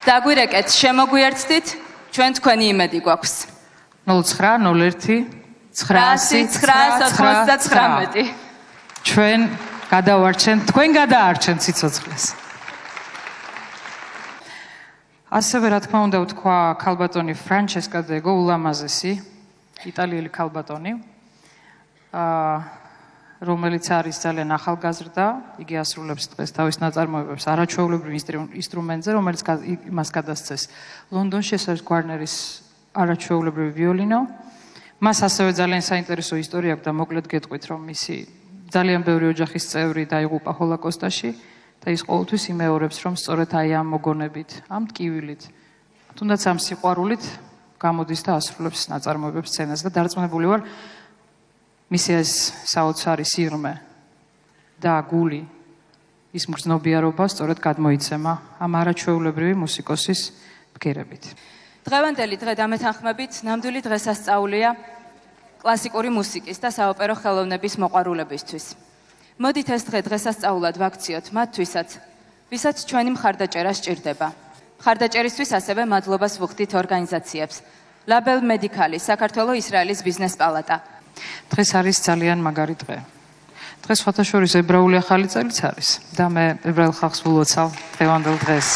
დაგვირეკეთ, შემოგვიერთდით, ჩვენ თქვენი იმედი გვაქვს. 0901 999 ჩვენ გადავარჩენთ, თქვენ გადაარჩენთ სიცოცხლეს. ასევე რა თქმა უნდა ვთქვა ქალბატონი ფრანჩესკა დეგო, ულამაზესი იტალიელი ქალბატონი, რომელიც არის ძალიან ახალგაზრდა, იგი ასრულებს დღეს თავის ნაწარმოებებს არაჩვეულებრივ ინსტრუმენტზე, რომელიც მას გადასცეს ლონდონში, ეს არის გვარნერის არაჩვეულებრივი ვიოლინო. მას ასევე ძალიან საინტერესო ისტორია აქვს და მოკლედ გეტყვით, რომ მისი ძალიან ბევრი ოჯახის წევრი დაიღუპა ჰოლოკოსტში და ის ყოველთვის იმეორებს, რომ სწორედ აი ამ მოგონებით, ამ ტკივილით, თუნდაც ამ სიყვარულით გამოდის და ასრულებს ნაწარმოებებს სცენაზე და დარწმუნებული ვარ, მისი ეს საოცარი სიღრმე და გული, ის მგრძნობიარობა სწორედ გადმოიცემა ამ არაჩვეულებრივი მუსიკოსის ბგერებით. დღევანდელი დღე დამეთანხმებით ნამდვილი დღესასწაულია კლასიკური მუსიკის და საოპერო ხელოვნების მოყვარულებისთვის. მოდით ეს დღე დღესასწაულად ვაქციოთ მათთვისაც, ვისაც ჩვენი მხარდაჭერა სჭირდება. მხარდაჭერისთვის ასევე მადლობას ვუხდით ორგანიზაციებს. ლაბელ მედიკალი, საქართველოს ისრაელის ბიზნეს პალატა. დღეს არის ძალიან მაგარი დღე. დღეს სხვათაშორის ებრაული ახალი წელიც არის და მე ებრაელ ხალხს ვილოცავ დღევანდელ დღეს.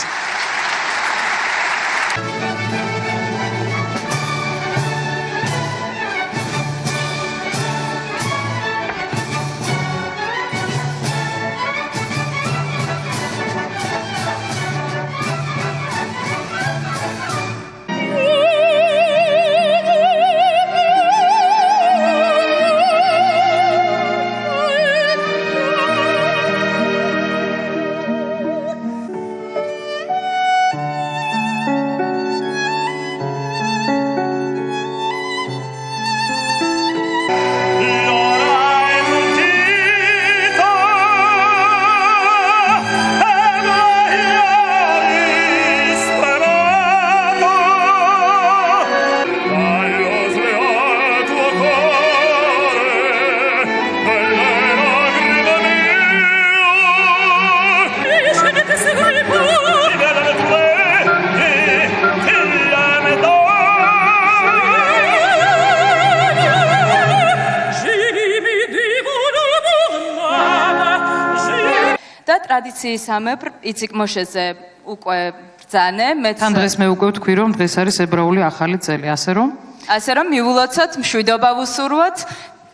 და ტრადიციისამებრ იციკ მოშეზე უკვე ბრძანე, თან დღეს მე უკვე ვთქვი, რომ დღეს არის ებრაული ახალი წელი, ასე რომ მივულოცოთ, მშვიდობა ვუსურვოთ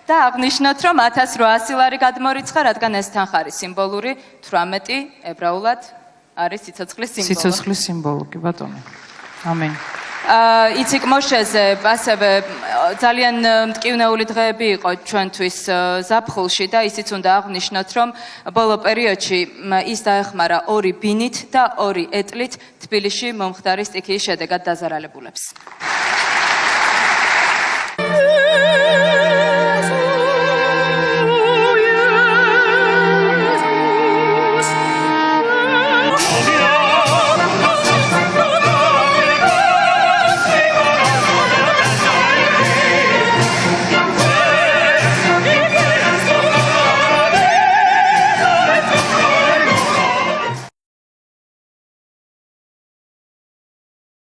და აღნიშნოთ, რომ 1800 ლარი გადმორიცხა, რადგან ეს თანხარი სიმბოლური, 18 ებრაულად არის სიცოცხლის სიმბოლო. სიცოცხლის სიმბოლო, კი ბატონო. ამენ. იციკ მოშეზე ასევე ძალიან მტკივნეული დღეები იყო ჩვენთვის ზაფხულში და ისიც უნდა აღნიშნოთ, რომ ბოლო პერიოდში ის დაეხმარა 2 ბინით და 2 ეტლით თბილისში მომხდარი სტიქიის შედეგად დაზარალებულებს.